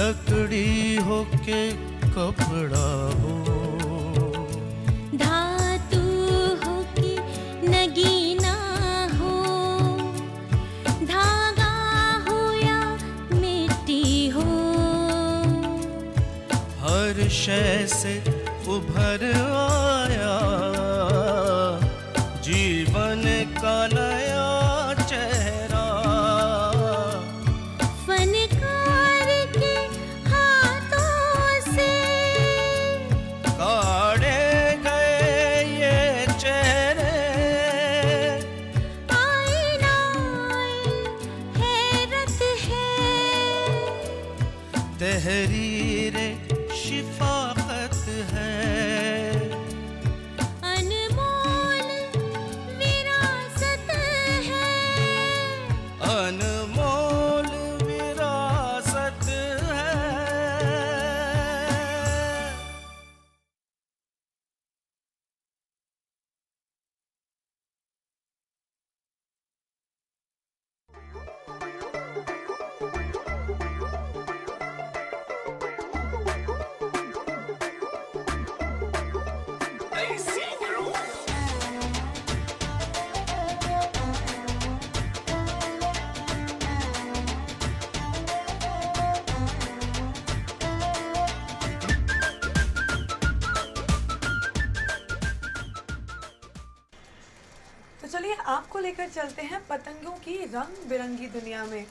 लकड़ी हो के कपड़ा हो, धातु हो कि नगीना हो, धागा हो या मिट्टी हो, हर शय से उभर आया जीवन का नया चेहरा। फनकार के हाथों से काढ़े गए ये चेहरे, आईना हैरत है, तहरीर शिफाकत है, अनमोल विरासत है, अनमोल विरासत है। तो चलिए आपको लेकर चलते हैं पतंगों की रंग बिरंगी दुनिया में।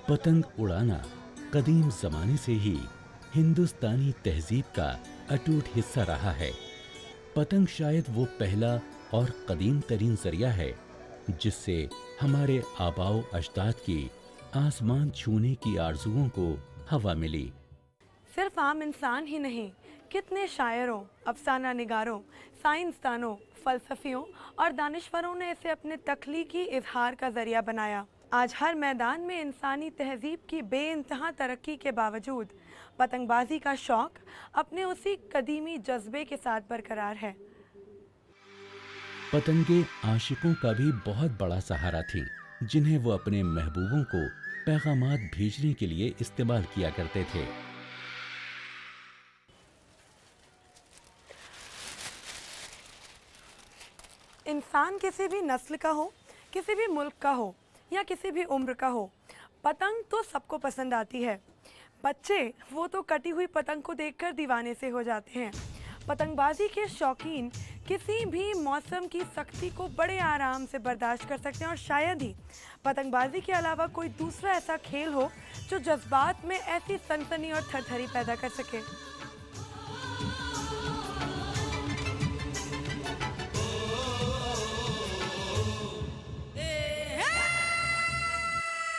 पतंग उड़ाना कदीम जमाने से ही हिंदुस्तानी तहजीब का अटूट हिस्सा रहा है। पतंग शायद वो पहला और कदीम तरीन जरिया है जिससे हमारे आबाओ अजदाद की आसमान छूने की आरजुओं को हवा मिली। सिर्फ आम इंसान ही नहीं, कितने शायरों, अफसाना निगारों, साइंसदानों, फलसफियों और दानिश्वरों ने इसे अपने तख्लीकी इजहार का जरिया बनाया। आज हर मैदान में इंसानी तहजीब की बेइंतहा तरक्की के बावजूद पतंगबाजी का शौक अपने उसी कदीमी जज्बे के साथ बरकरार है। पतंगे आशिकों का भी बहुत बड़ा सहारा थीं, जिन्हें वो अपने महबूबों को पैगामात भेजने के लिए इस्तेमाल किया करते थे। इंसान किसी भी नस्ल का हो, किसी भी मुल्क का हो या किसी भी उम्र का हो, पतंग तो सबको पसंद आती है। बच्चे वो तो कटी हुई पतंग को देखकर दीवाने से हो जाते हैं। पतंगबाजी के शौकीन किसी भी मौसम की सख्ती को बड़े आराम से बर्दाश्त कर सकते हैं और शायद ही पतंगबाजी के अलावा कोई दूसरा ऐसा खेल हो जो जज्बात में ऐसी सनसनी और थरथरी पैदा कर सके।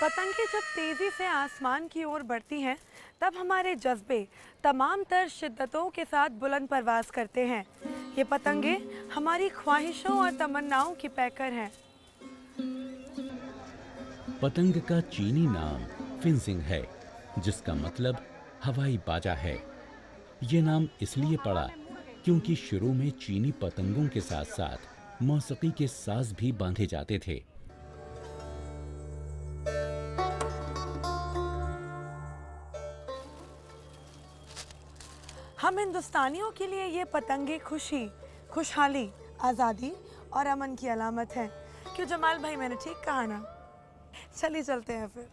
पतंगे जब तेजी से आसमान की ओर बढ़ती हैं, तब हमारे जज्बे तमाम तर शिद्दतों के साथ बुलंद परवाज करते हैं। ये पतंगे हमारी ख्वाहिशों और तमन्नाओं की पैकर हैं। पतंग का चीनी नाम फिंजिंग है, जिसका मतलब हवाई बाजा है। ये नाम इसलिए पड़ा क्योंकि शुरू में चीनी पतंगों के साथ साथ मौसीकी के साज भी बांधे जाते थे। हम हिंदुस्तानियों के लिए ये पतंगे खुशी, खुशहाली, आज़ादी और अमन की अलामत है। क्यों जमाल भाई, मैंने ठीक कहा ना? चलिए चलते हैं फिर।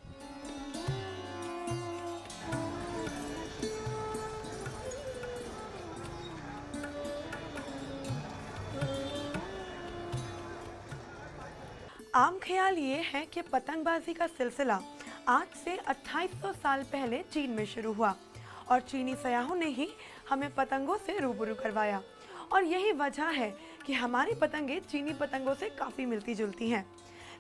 आम ख्याल ये है कि पतंगबाजी का सिलसिला आज से 2800 साल पहले चीन में शुरू हुआ और चीनी सयाहों ने ही हमें पतंगों से रूबरू करवाया। और यही वजह है कि हमारी पतंगें चीनी पतंगों से काफ़ी मिलती जुलती हैं।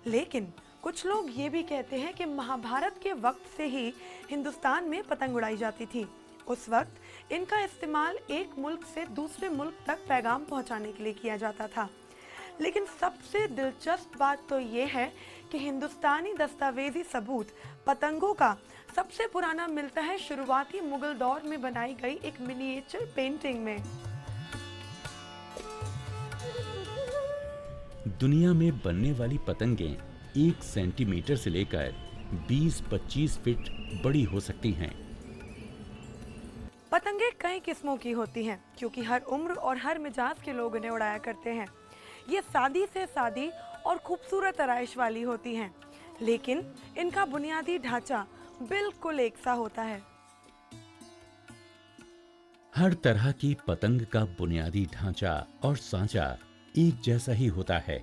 लेकिन कुछ लोग ये भी कहते हैं कि महाभारत के वक्त से ही हिंदुस्तान में पतंग उड़ाई जाती थी। उस वक्त इनका इस्तेमाल एक मुल्क से दूसरे मुल्क तक पैगाम पहुंचाने के लिए किया जाता था। लेकिन सबसे दिलचस्प बात तो ये है कि हिंदुस्तानी दस्तावेजी सबूत पतंगों का सबसे पुराना मिलता है शुरुआती मुगल दौर में बनाई गई एक मिनिएचर पेंटिंग में। दुनिया में बनने वाली पतंगें 1 सेंटीमीटर से लेकर 20-25 फीट बड़ी हो सकती हैं। पतंगे कई किस्मों की होती हैं क्योंकि हर उम्र और हर मिजाज के लोग इन्हें उड़ाया करते हैं। ये सादी से सादी और खूबसूरत आराइश वाली होती हैं, लेकिन इनका बुनियादी ढांचा बिल्कुल एक सा होता है। हर तरह की पतंग का बुनियादी ढांचा और सांचा एक जैसा ही होता है।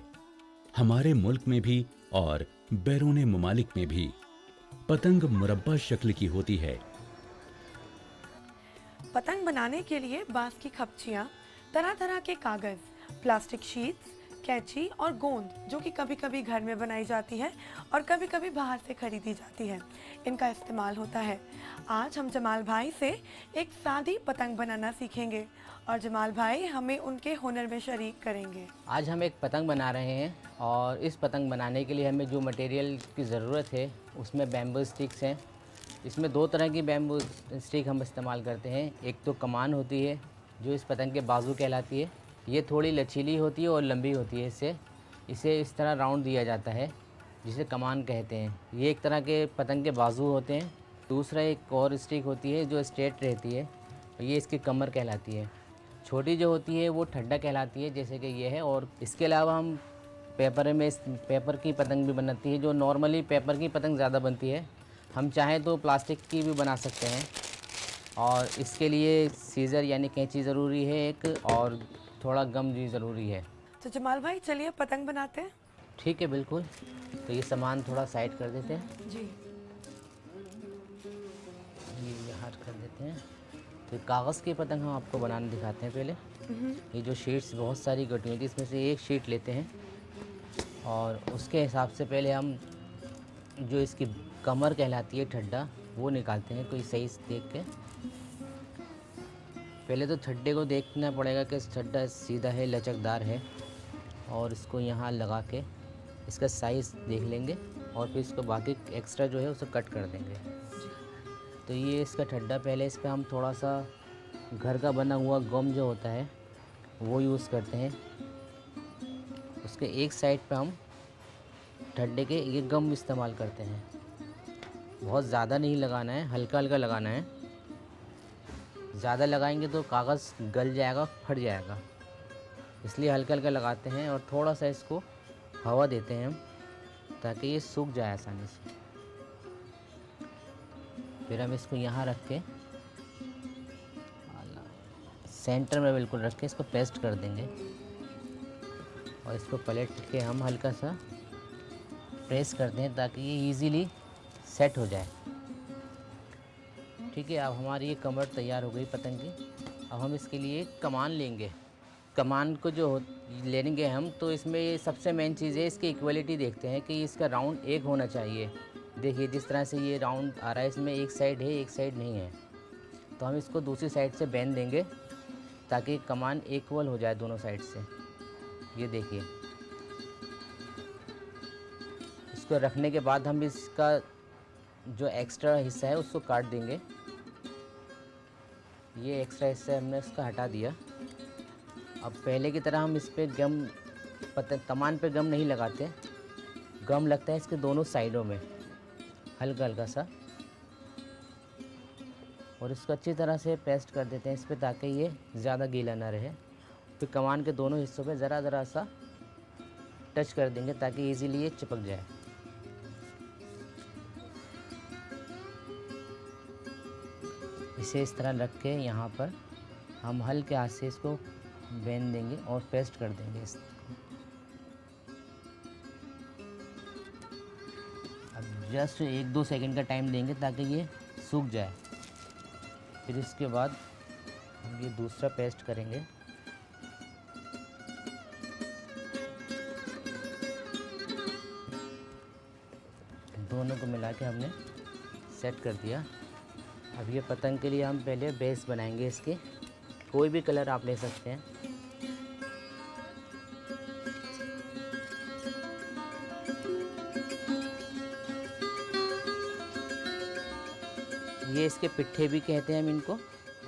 हमारे मुल्क में भी और बैरूने मुमालिक में भी पतंग मुरब्बा शक्ल की होती है। पतंग बनाने के लिए बांस की खपचियाँ, तरह तरह के कागज, प्लास्टिक शीट्स, कैंची और गोंद, जो कि कभी कभी घर में बनाई जाती है और कभी कभी बाहर से खरीदी जाती है, इनका इस्तेमाल होता है। आज हम जमाल भाई से एक सादी पतंग बनाना सीखेंगे और जमाल भाई हमें उनके हुनर में शरीक करेंगे। आज हम एक पतंग बना रहे हैं और इस पतंग बनाने के लिए हमें जो मटेरियल की ज़रूरत है उसमें बैम्बू स्टिक्स हैं। इसमें 2 तरह की बैम्बू स्टिक हम इस्तेमाल करते हैं। एक तो कमान होती है जो इस पतंग के बाजू कहलाती है। ये थोड़ी लचीली होती है और लंबी होती है। इसे इस तरह राउंड दिया जाता है जिसे कमान कहते हैं। ये एक तरह के पतंग के बाजू होते हैं। दूसरा एक और स्टिक होती है जो स्ट्रेट रहती है, ये इसकी कमर कहलाती है। छोटी जो होती है वो ठड्डा कहलाती है, जैसे कि ये है। और इसके अलावा हम पेपर की पतंग भी बनाती है, जो नॉर्मली पेपर की पतंग ज़्यादा बनती है। हम चाहें तो प्लास्टिक की भी बना सकते हैं और इसके लिए सीज़र यानी कैंची ज़रूरी है एक, और थोड़ा गम भी ज़रूरी है। तो जमाल भाई चलिए पतंग बनाते हैं। ठीक है, बिल्कुल। तो ये सामान थोड़ा साइड कर देते हैं जी। ये यहाँ कर देते हैं। तो कागज़ की पतंग हम आपको बनाना दिखाते हैं। पहले ये जो शीट्स बहुत सारी कटी हुई थी, इसमें से एक शीट लेते हैं और उसके हिसाब से पहले हम जो इसकी कमर कहलाती है, ठड्डा, वो निकालते हैं कोई सही देख के। पहले तो ठड्डे को देखना पड़ेगा कि ठड्डा सीधा है, लचकदार है, और इसको यहाँ लगा के इसका साइज़ देख लेंगे और फिर इसको बाकी एक्स्ट्रा जो है उसे कट कर देंगे। तो ये इसका ठड्डा, पहले इस पर हम थोड़ा सा घर का बना हुआ गम जो होता है वो यूज़ करते हैं। उसके एक साइड पे हम ठड्डे के ये गम इस्तेमाल करते हैं। बहुत ज़्यादा नहीं लगाना है, हल्का हल्का लगाना है। ज़्यादा लगाएंगे तो कागज़ गल जाएगा, फट जाएगा, इसलिए हल्का हल्का लगाते हैं और थोड़ा सा इसको हवा देते हैं हम, ताकि ये सूख जाए आसानी से। फिर हम इसको यहाँ रख के सेंटर में बिल्कुल रख के इसको पेस्ट कर देंगे और इसको पलट के हम हल्का सा प्रेस करते हैं ताकि ये इजीली सेट हो जाए। ठीक है, अब हमारी ये कमर तैयार हो गई पतंग की। अब हम इसके लिए कमान लेंगे। कमान को जो लेंगे हम, तो इसमें ये सबसे मेन चीज़ है, इसकी इक्वलिटी देखते हैं कि इसका राउंड एक होना चाहिए। देखिए जिस तरह से ये राउंड आ रहा है, इसमें एक साइड है, एक साइड नहीं है, तो हम इसको दूसरी साइड से बेंध देंगे ताकि कमान इक्वल हो जाए दोनों साइड से। ये देखिए, इसको रखने के बाद हम इसका जो एक्स्ट्रा हिस्सा है उसको काट देंगे। ये एक्स्ट्रा हिस्सा हमने इसका हटा दिया। अब पहले की तरह हम इस पर कमान पे गम नहीं लगाते, गम लगता है इसके दोनों साइडों में हल्का हल्का सा, और इसको अच्छी तरह से पेस्ट कर देते हैं इस पर ताकि ये ज़्यादा गीला ना रहे। फिर कमान के दोनों हिस्सों पे ज़रा ज़रा सा टच कर देंगे ताकि इजीली ये चिपक जाए। इसे इस तरह रख के यहाँ पर हम हल्के हाथ से इसको बेंध देंगे और पेस्ट कर देंगे इसको। अब जस्ट 1-2 सेकंड का टाइम देंगे ताकि ये सूख जाए। फिर इसके बाद हम ये दूसरा पेस्ट करेंगे। दोनों को मिला के हमने सेट कर दिया। अब ये पतंग के लिए हम पहले बेस बनाएंगे इसके। कोई भी कलर आप ले सकते हैं। ये इसके पिट्ठे भी कहते हैं हम इनको,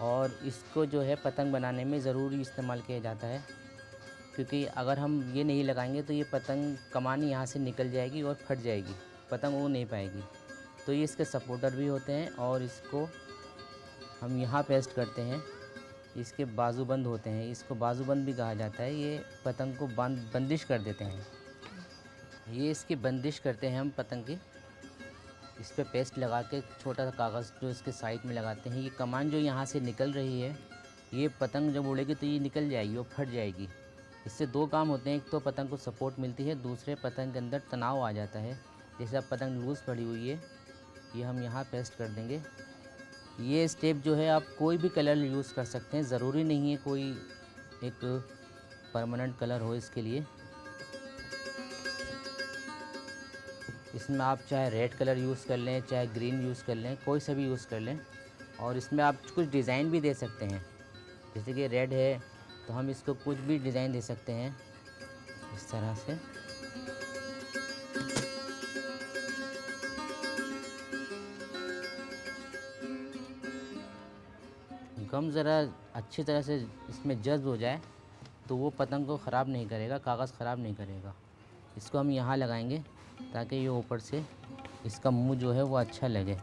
और इसको जो है पतंग बनाने में ज़रूरी इस्तेमाल किया जाता है। क्योंकि अगर हम ये नहीं लगाएंगे तो ये पतंग कमान यहाँ से निकल जाएगी और फट जाएगी, पतंग वो नहीं पाएगी। तो ये इसके सपोर्टर भी होते हैं और इसको हम यहाँ पेस्ट करते हैं। इसके बाजूबंद होते हैं, इसको बाजूबंद भी कहा जाता है। ये पतंग को बंदिश कर देते हैं। ये इसकी बंदिश करते हैं हम पतंग की। इस पे पेस्ट लगा के छोटा सा कागज़ जो इसके साइड में लगाते हैं। ये कमान जो यहाँ से निकल रही है, ये पतंग जब उड़ेगी तो ये निकल जाएगी और फट जाएगी। इससे दो काम होते हैं, एक तो पतंग को सपोर्ट मिलती है, दूसरे पतंग के अंदर तनाव आ जाता है। जैसे अब पतंग लूज़ पड़ी हुई है, ये हम यहाँ पेस्ट कर देंगे। ये स्टेप जो है आप कोई भी कलर यूज़ कर सकते हैं, ज़रूरी नहीं है कोई एक परमानेंट कलर हो इसके लिए। इसमें आप चाहे रेड कलर यूज़ कर लें, चाहे ग्रीन यूज़ कर लें, कोई सा भी यूज़ कर लें। और इसमें आप कुछ डिज़ाइन भी दे सकते हैं। जैसे कि रेड है तो हम इसको कुछ भी डिज़ाइन दे सकते हैं इस तरह से। गम ज़रा अच्छी तरह से इसमें जज्ब हो जाए तो वो पतंग को ख़राब नहीं करेगा, कागज़ ख़राब नहीं करेगा। इसको हम यहाँ लगाएंगे ताकि ये ऊपर से इसका मुंह जो है वो अच्छा लगे।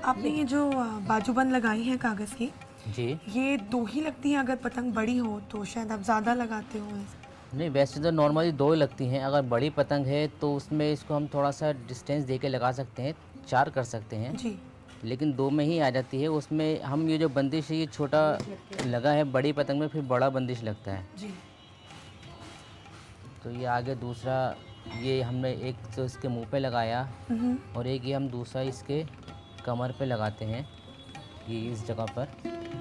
आपने ये जो बाजूबंद लगाई है कागज़ की, जी ये दो ही लगती हैं? अगर पतंग बड़ी हो तो शायद आप ज़्यादा लगाते हो। नहीं, वैसे तो नॉर्मली दो ही लगती हैं। अगर बड़ी पतंग है तो उसमें इसको हम थोड़ा सा डिस्टेंस दे के लगा सकते हैं, 4 कर सकते हैं जी। लेकिन 2 में ही आ जाती है। उसमें हम ये जो बंदिश है ये छोटा लगा है, बड़ी पतंग में फिर बड़ा बंदिश लगता है। जी। तो ये आगे दूसरा, ये हमने एक तो इसके मुंह पे लगाया और एक ये हम दूसरा इसके कमर पे लगाते हैं। ये इस जगह पर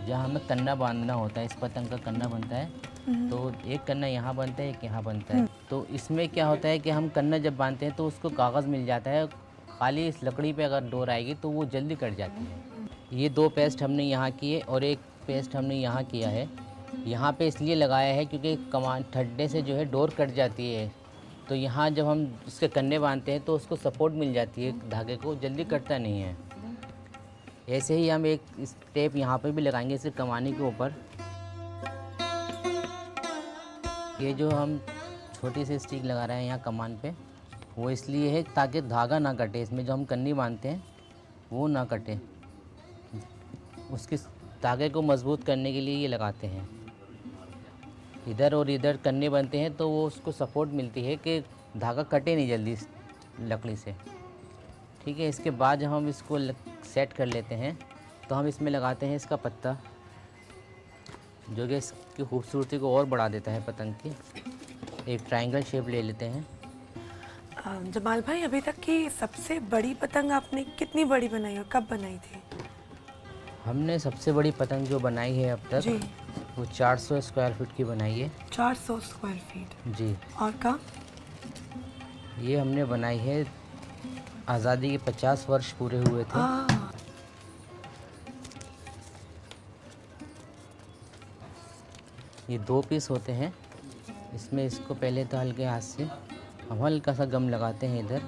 जहाँ हमें कन्ना बांधना होता है, इस पतंग का कन्ना बनता है। तो एक कन्ना यहाँ बनता है, एक यहाँ बनता है। तो इसमें क्या होता है कि हम कन्ना जब बांधते हैं तो उसको कागज़ मिल जाता है। खाली इस लकड़ी पे अगर डोर आएगी तो वो जल्दी कट जाती है। ये 2 पेस्ट हमने यहाँ किए और एक पेस्ट हमने यहाँ किया है। यहाँ पे इसलिए लगाया है क्योंकि कमान ठड्डे से जो है डोर कट जाती है। तो यहाँ जब हम इसके कन्ने बांधते हैं तो उसको सपोर्ट मिल जाती है, धागे को जल्दी कटता नहीं है। ऐसे ही हम एक स्टेप यहाँ पे भी लगाएंगे इसे कमानी के ऊपर। ये जो हम छोटी सी स्टिक लगा रहे हैं यहाँ कमान पे, वो इसलिए है ताकि धागा ना कटे। इसमें जो हम कन्नी बांधते हैं वो ना कटे, उसके धागे को मजबूत करने के लिए ये लगाते हैं। इधर और इधर कन्ने बनते हैं तो वो उसको सपोर्ट मिलती है कि धागा कटे नहीं जल्दी इस लकड़ी से। ठीक है, इसके बाद जब हम इसको सेट कर लेते हैं तो हम इसमें लगाते हैं इसका पत्ता, जो कि इसकी खूबसूरती को और बढ़ा देता है पतंग की। एक ट्रायंगल शेप ले लेते हैं। जमाल भाई, अभी तक की सबसे बड़ी पतंग आपने कितनी बड़ी बनाई और कब बनाई थी? हमने सबसे बड़ी पतंग जो बनाई है अब तक जी। वो 400 स्क्वायर फीट की बनाई है। 400 स्क्वायर फीट? जी। और कब? ये हमने बनाई है आज़ादी के 50 वर्ष पूरे हुए थे। ये 2 पीस होते हैं। इसमें इसको पहले तो हल्के हाथ से हम हल्का सा गम लगाते हैं इधर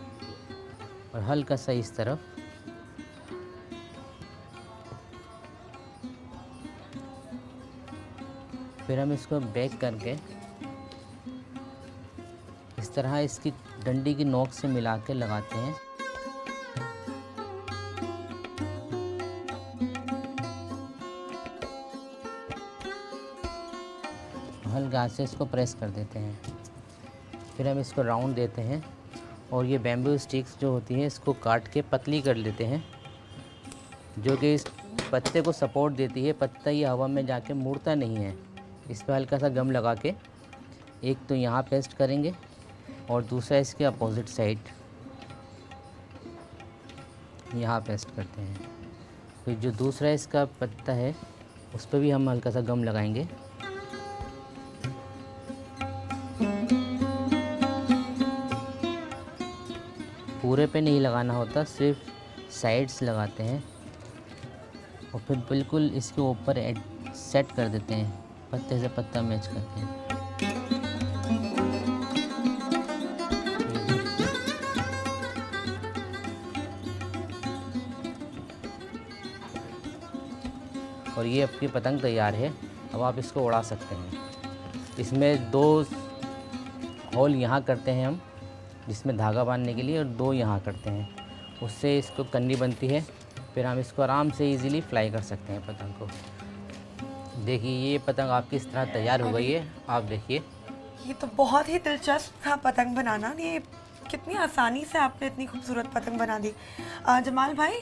और हल्का सा इस तरफ। फिर हम इसको बैक करके इस तरह इसकी डंडी की नोक से मिला के लगाते हैं। हल्का से इसको प्रेस कर देते हैं। फिर हम इसको राउंड देते हैं और ये बैम्बू स्टिक्स जो होती हैं इसको काट के पतली कर लेते हैं, जो कि इस पत्ते को सपोर्ट देती है। पत्ता ये हवा में जाके मुड़ता नहीं है। इस पर हल्का सा गम लगा के एक तो यहाँ पेस्ट करेंगे और दूसरा इसके अपोजिट साइड यहाँ पेस्ट करते हैं। फिर जो दूसरा इसका पत्ता है उस पर भी हम हल्का सा गम लगाएंगे। पूरे पे नहीं लगाना होता, सिर्फ साइड्स लगाते हैं और फिर बिल्कुल इसके ऊपर सेट कर देते हैं, पत्ते से पत्ता मैच करके। और ये आपकी पतंग तैयार है। अब आप इसको उड़ा सकते हैं। इसमें 2 होल यहाँ करते हैं हम, जिसमें धागा बांधने के लिए, और 2 यहाँ करते हैं, उससे इसको कन्नी बनती है। फिर हम इसको आराम से इजीली फ्लाई कर सकते हैं पतंग को। देखिए ये पतंग आपकी इस तरह तैयार हो गई है। आप देखिए, ये तो बहुत ही दिलचस्प था पतंग बनाना। ये कितनी आसानी से आपने इतनी खूबसूरत पतंग बना दी। जमाल भाई,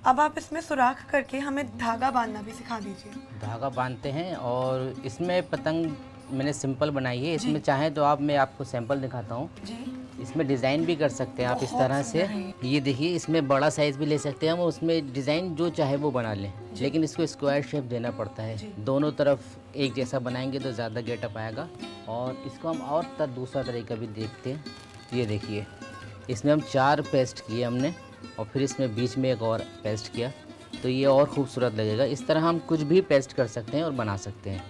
अब आप इसमें सुराख करके हमें धागा बांधना भी सिखा दीजिए। धागा बांधते हैं, और इसमें पतंग मैंने सिंपल बनाई है। इसमें चाहें तो मैं आपको सैंपल दिखाता हूँ। जी, इसमें डिज़ाइन भी कर सकते हैं आप इस तरह से। ये देखिए, इसमें बड़ा साइज़ भी ले सकते हैं हम, उसमें डिज़ाइन जो चाहे वो बना लें, लेकिन इसको स्क्वायर शेप देना पड़ता है। दोनों तरफ एक जैसा बनाएंगे तो ज़्यादा गेटअप आएगा। और इसको हम और दूसरा तरीका भी देखते हैं। ये देखिए, इसमें हम 4 पेस्ट किए हमने, और फिर इसमें बीच में एक और पेस्ट किया, तो ये और ख़ूबसूरत लगेगा। इस तरह हम कुछ भी पेस्ट कर सकते हैं और बना सकते हैं।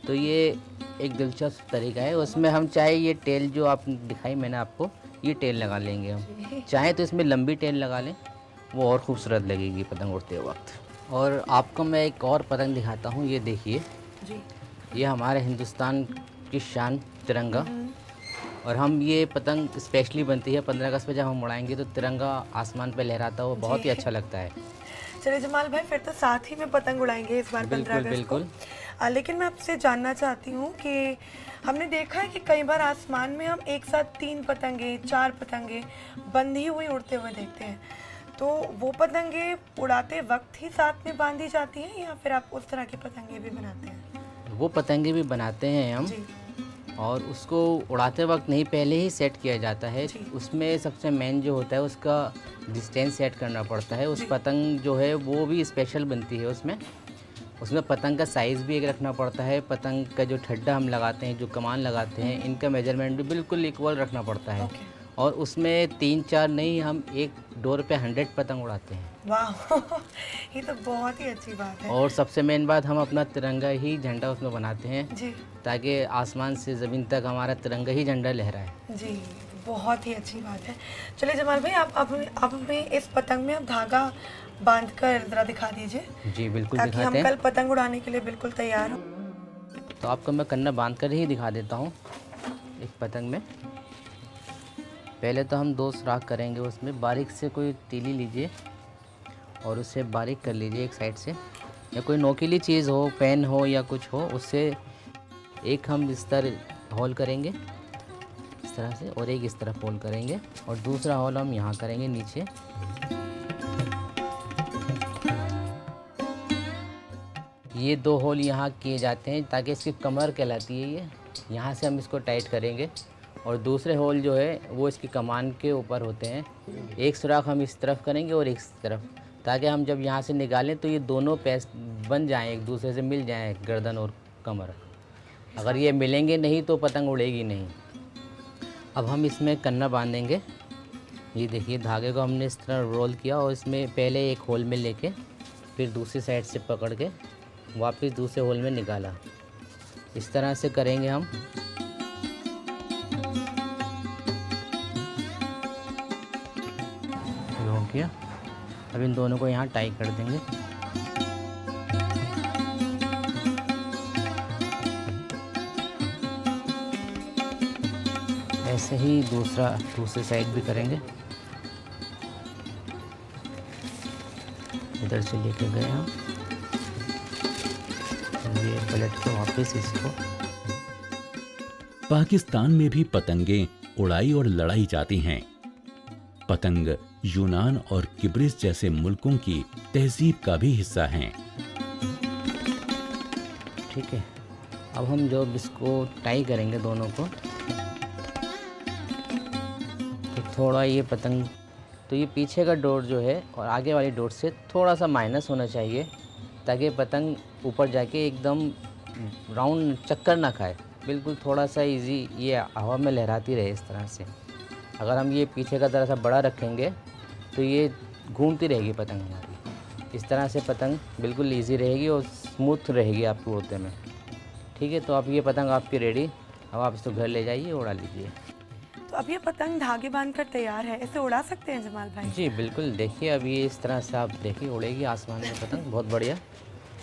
तो ये एक दिलचस्प तरीका है। उसमें हम चाहे ये टेल जो आप दिखाई मैंने आपको, ये टेल लगा लेंगे हम। चाहे तो इसमें लंबी टेल लगा लें, वो और ख़ूबसूरत लगेगी पतंग उड़ते वक्त। और आपको मैं एक और पतंग दिखाता हूँ। ये देखिए, ये हमारे हिंदुस्तान की शान तिरंगा, और हम ये पतंग स्पेशली बनती है 15 अगस्त पे। जब हम उड़ाएंगे तो तिरंगा आसमान पे लहराता है, वो बहुत ही अच्छा लगता है। चलिए जमाल भाई, फिर तो साथ ही में पतंग उड़ाएंगे इस बार 15 अगस्त को। बिल्कुल। लेकिन मैं आपसे जानना चाहती हूँ कि हमने देखा है कि कई बार आसमान में हम एक साथ 3 पतंगे, 4 पतंगे बंधी हुई उड़ते हुए देखते हैं। तो वो पतंगे उड़ाते वक्त ही साथ में बांधी जाती हैं, या फिर आप उस तरह की पतंगे भी बनाते हैं? वो पतंगे भी बनाते हैं हम, और उसको उड़ाते वक्त नहीं, पहले ही सेट किया जाता है। उसमें सबसे मेन जो होता है, उसका डिस्टेंस सेट करना पड़ता है। उस पतंग जो है वो भी स्पेशल बनती है। उसमें पतंग का साइज़ भी एक रखना पड़ता है। पतंग का जो ठड्डा हम लगाते हैं, जो कमान लगाते हैं, इनका मेजरमेंट भी बिल्कुल इक्वल रखना पड़ता है। और उसमें 3-4 नहीं, हम एक डोर पे 100 पतंग उड़ाते हैं। वाह, ये तो बहुत ही अच्छी बात है। और सबसे मेन बात, हम अपना तिरंगा ही झंडा उसमें बनाते हैं जी, ताकि आसमान से ज़मीन तक हमारा तिरंगा ही झंडा लहराए। जी, बहुत ही अच्छी बात है। चलिए जमाल भाई, आप हमें इस पतंग में आप धागा बांध कर ज़रा दिखा दीजिए। जी बिल्कुल, ताकि दिखाते हम हैं। कल पतंग उड़ाने के लिए बिल्कुल तैयार हों। तो आपको मैं कन्ना बांध कर ही दिखा देता हूँ। एक पतंग में पहले तो हम 2 सुराख करेंगे। उसमें बारीक से कोई तीली लीजिए और उसे बारीक कर लीजिए एक साइड से, या कोई नोकीली चीज़ हो, पेन हो या कुछ हो, उससे एक हम इस तरह होल करेंगे इस तरह से, और एक इस तरफ होल करेंगे, और दूसरा होल हम यहाँ करेंगे नीचे। ये 2 होल यहाँ किए जाते हैं ताकि इसकी कमर कहलाती है। ये यहाँ से हम इसको टाइट करेंगे, और दूसरे होल जो है वो इसकी कमान के ऊपर होते हैं। एक सुराख हम इस तरफ करेंगे और एक इस तरफ, ताकि हम जब यहाँ से निकालें तो ये दोनों पेस्ट बन जाएं, एक दूसरे से मिल जाएं, गर्दन और कमर। अगर ये मिलेंगे नहीं तो पतंग उड़ेगी नहीं। अब हम इसमें कन्ना बांधेंगे। ये देखिए, धागे को हमने इस तरह रोल किया, और इसमें पहले एक होल में लेके फिर दूसरी साइड से पकड़ के वापस दूसरे होल में निकाला। इस तरह से करेंगे हम। ये हो गया। अब इन दोनों को यहाँ टाई कर देंगे। ऐसे ही दूसरी साइड भी करेंगे। इधर से लेके गए हम, ये पलट के वापस इसको। पाकिस्तान में भी पतंगें उड़ाई और लड़ाई जाती हैं। पतंग यूनान और किब्रिस जैसे मुल्कों की तहजीब का भी हिस्सा हैं। ठीक है, अब हम जो इसको टाई करेंगे दोनों को, तो थोड़ा ये पतंग, तो ये पीछे का डोर जो है और आगे वाली डोर से थोड़ा सा माइनस होना चाहिए, ताकि पतंग ऊपर जाके एकदम राउंड चक्कर ना खाए। बिल्कुल थोड़ा सा इजी ये हवा में लहराती रहे इस तरह से। अगर हम ये पीछे का तरह सा बड़ा रखेंगे तो ये घूमती रहेगी पतंग हमारी। इस तरह से पतंग बिल्कुल इजी रहेगी और स्मूथ रहेगी आपको उड़ते में। ठीक है, तो अब ये पतंग आपकी रेडी। अब आप इसको घर ले जाइए, उड़ा लीजिए। तो अब ये पतंग धागे बांधकर तैयार है, इसे उड़ा सकते हैं जमाल भाई? जी बिल्कुल, देखिए अब ये इस तरह से आप देखिए उड़ेगी आसमान में पतंग, बहुत बढ़िया।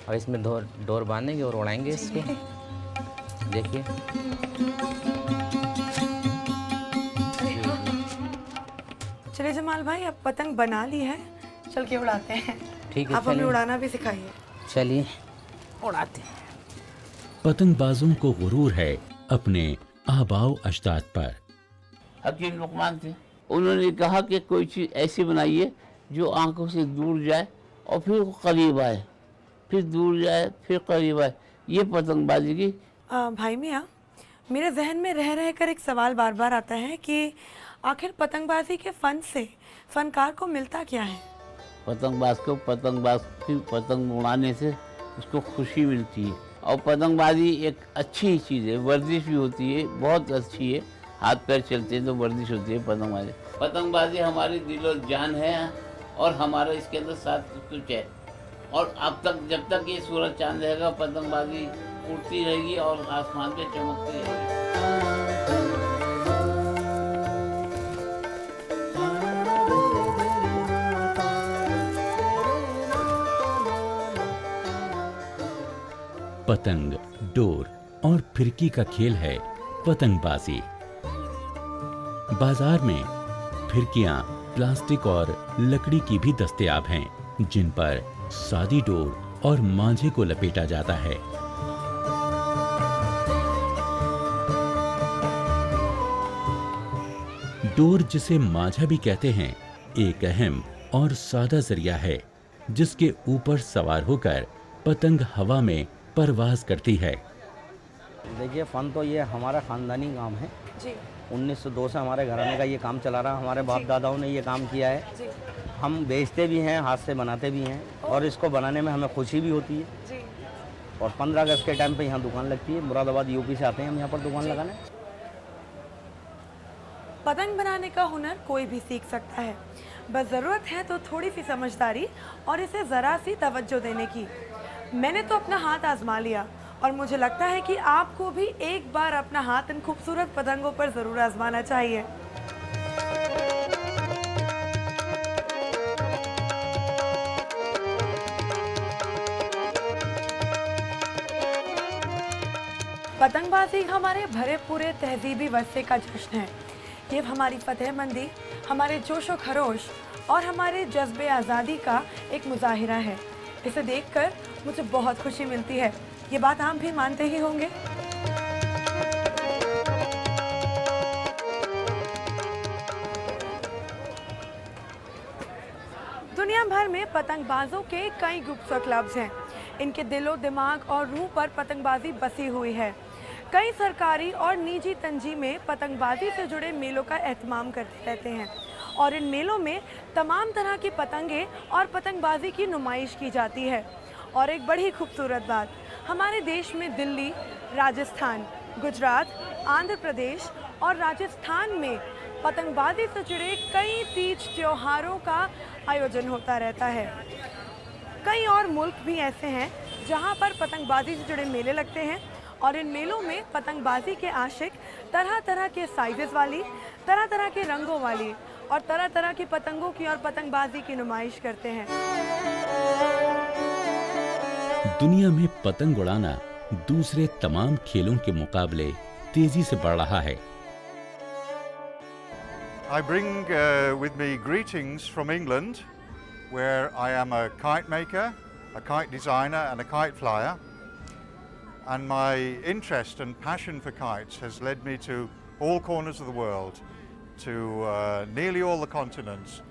और इसमें डोर बांधेंगे और उड़ाएंगे इसको। देखिए चलिए जमाल भाई, अब पतंग बना ली है, चल के उड़ाते हैं। ठीक है, आप हमें चलिए। उड़ाना भी सिखाइए। चलिए उड़ाते हैं। पतंगबाजों को गुरूर है अपने आबाओ अजदाद पर। हकीम लुकमान थे, उन्होंने कहा कि कोई चीज़ ऐसी बनाइए जो आंखों से दूर जाए और फिर करीब आए, फिर दूर जाए फिर करीब आए। ये पतंगबाजी की। भाई मियाँ, मेरे जहन में रह रह कर एक सवाल बार बार आता है कि आखिर पतंगबाजी के फन से फनकार को मिलता क्या है? पतंगबाज को पतंगबाज की पतंग उड़ाने से उसको खुशी मिलती है। और पतंगबाजी एक अच्छी चीज़ है, वर्जिश भी होती है, बहुत अच्छी है। हाथ पैर चलते हैं तो वर्जिश होती है पतंगबाजी। पतंगबाजी हमारी दिलो जान है और हमारा इसके अंदर साथ कुछ है। और अब तक जब तक ये सूरज चांद रहेगा पतंगबाजी उड़ती रहेगी और आसमान पे चमकती रहेगी। पतंग, डोर और फिरकी का खेल है पतंगबाजी। बाजार में फिरकियां प्लास्टिक और लकड़ी की भी दस्तयाब हैं, जिन पर सादी डोर और मांझे को लपेटा जाता है। डोर, जिसे मांझा भी कहते हैं, एक अहम और सादा जरिया है जिसके ऊपर सवार होकर पतंग हवा में परवाज करती है। देखिए, फ़न तो ये हमारा ख़ानदानी काम है जी 1902 से हमारे घराने का ये काम चला रहा। हमारे बाप दादाओं ने ये काम किया है। जी हम बेचते भी हैं, हाथ से बनाते भी हैं और इसको बनाने में हमें खुशी भी होती है। जी। और 15 अगस्त के टाइम पे यहाँ दुकान लगती है। मुरादाबाद यूपी से आते हैं हम यहाँ पर दुकान लगाने। पतंग बनाने का हुनर कोई भी सीख सकता है, बस ज़रूरत है तो थोड़ी सी समझदारी और इसे ज़रा सी तवज्जो देने की। मैंने तो अपना हाथ आजमा लिया और मुझे लगता है कि आपको भी एक बार अपना हाथ इन खूबसूरत पतंगों पर ज़रूर आजमाना चाहिए। पतंगबाजी हमारे भरे पूरे तहजीबी वर्षे का जश्न है। ये हमारी फतेहमंदी, हमारे जोशो खरोश और हमारे जज्बे आज़ादी का एक मुजाहिरा है। इसे देखकर मुझे बहुत खुशी मिलती है। ये बात आप भी मानते ही होंगे। दुनिया भर में पतंगबाजों के कई ग्रुप्स और क्लब्स हैं। इनके दिलो दिमाग और रूह पर पतंगबाजी बसी हुई है। कई सरकारी और निजी तंजीमें पतंगबाजी से जुड़े मेलों का एहतमाम करते रहते हैं और इन मेलों में तमाम तरह की पतंगें और पतंगबाजी की नुमाइश की जाती है। और एक बड़ी खूबसूरत बात, हमारे देश में दिल्ली, राजस्थान, गुजरात, आंध्र प्रदेश और राजस्थान में पतंगबाजी से जुड़े कई तीज त्योहारों का आयोजन होता रहता है। कई और मुल्क भी ऐसे हैं जहां पर पतंगबाजी से जुड़े मेले लगते हैं और इन मेलों में पतंगबाजी के आशिक तरह तरह के साइजेस वाली, तरह तरह के रंगों वाली और तरह तरह की पतंगों की और पतंगबाजी की नुमाइश करते हैं। दुनिया में पतंग उड़ाना दूसरे तमाम खेलों के मुकाबले तेजी से बढ़ रहा है। I bring with me greetings from England, where I am a kite maker, a kite designer and a kite flyer. And my interest and passion for kites has led me to all corners of the world, to nearly all the continents,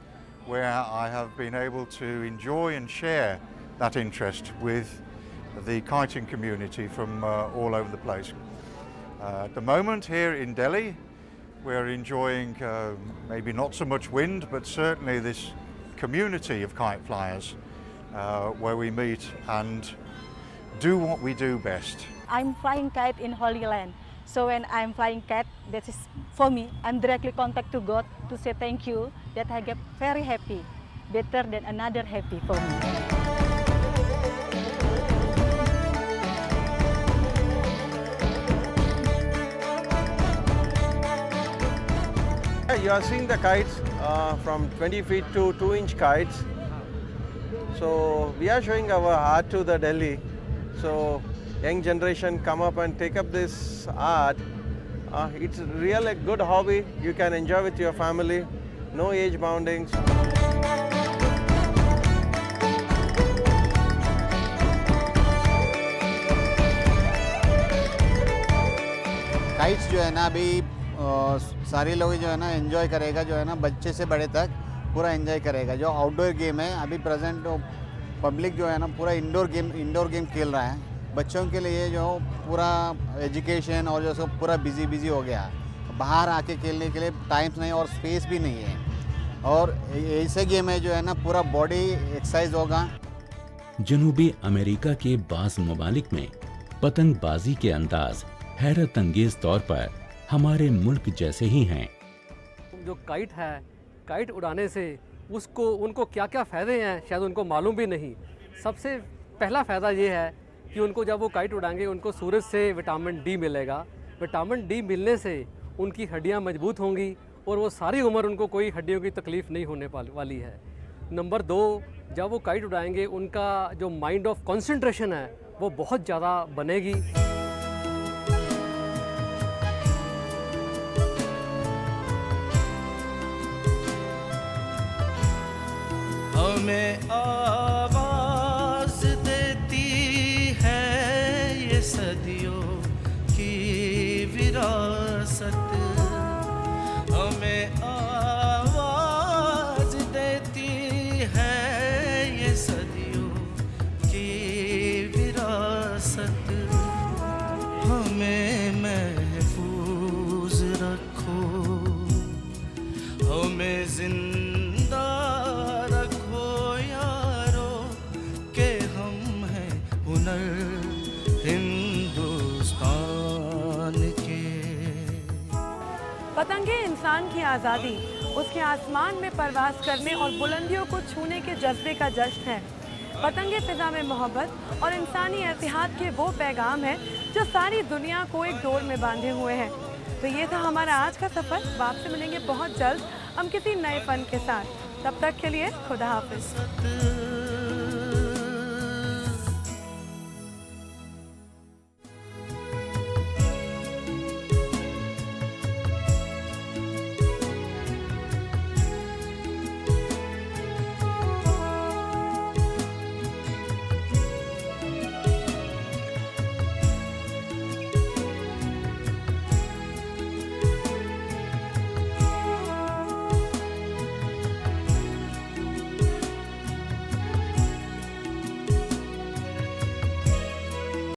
where I have been able to enjoy and share that interest with the kiting community from all over the place. At the moment here in Delhi, we're enjoying maybe not so much wind, but certainly this community of kite flyers where we meet and do what we do best. I'm flying kite in Holy Land. So when I'm flying kite, that is for me, I'm directly contact to God to say thank you, that I get very happy, better than another happy for me. You are seeing the kites from 20 feet to 2-inch kites. So we are showing our art to the Delhi. So young generation come up and take up this art. It's really a good hobby. You can enjoy with your family. No age boundings. Kites जो है ना अभी सारे लोग जो है ना enjoy करेगा, जो है ना बच्चे से बड़े तक पूरा एंजॉय करेगा। जो आउटडोर गेम है अभी प्रेजेंट पब्लिक जो है ना पूरा इंडोर गेम खेल रहा है। बच्चों के लिए जो पूरा एजुकेशन और जो सब पूरा बिजी हो गया, बाहर आके खेलने के लिए टाइम नहीं और स्पेस भी नहीं है। और ऐसे गेम है जो है ना पूरा बॉडी एक्सरसाइज होगा। जनूबी अमेरिका के बाज़ ममालिक में पतंगबाजी के अंदाज हैरत अंगेज तौर पर हमारे मुल्क जैसे ही हैं। जो काइट है, काइट उड़ाने से उनको क्या क्या फ़ायदे हैं शायद उनको मालूम भी नहीं। सबसे पहला फ़ायदा ये है कि उनको जब वो काइट उड़ाएंगे उनको सूरज से विटामिन डी मिलेगा। विटामिन डी मिलने से उनकी हड्डियां मजबूत होंगी और वो सारी उम्र उनको कोई हड्डियों की तकलीफ़ नहीं होने वाली है। नंबर 2, जब वो काइट उड़ाएंगे उनका जो माइंड ऑफ कंसंट्रेशन है वो बहुत ज़्यादा बनेगी। हमें आवाज देती है ये सदियों की विरासत। हमें आवाज देती है ये सदियों की विरासत। हमें महफूज रखो, हमें जिंदा रखो यारो के हम हैं हुनर हिंदुस्तान के। पतंगे इंसान की आज़ादी, उसके आसमान में परवास करने और बुलंदियों को छूने के जज्बे का जश्न है। पतंगे फिजा में मोहब्बत और इंसानी एतिहाद के वो पैगाम हैं जो सारी दुनिया को एक डोर में बांधे हुए हैं। तो ये था हमारा आज का सफ़र। आपसे मिलेंगे बहुत जल्द हम किसी नए फन के साथ। तब तक के लिए खुदा हाफिज़।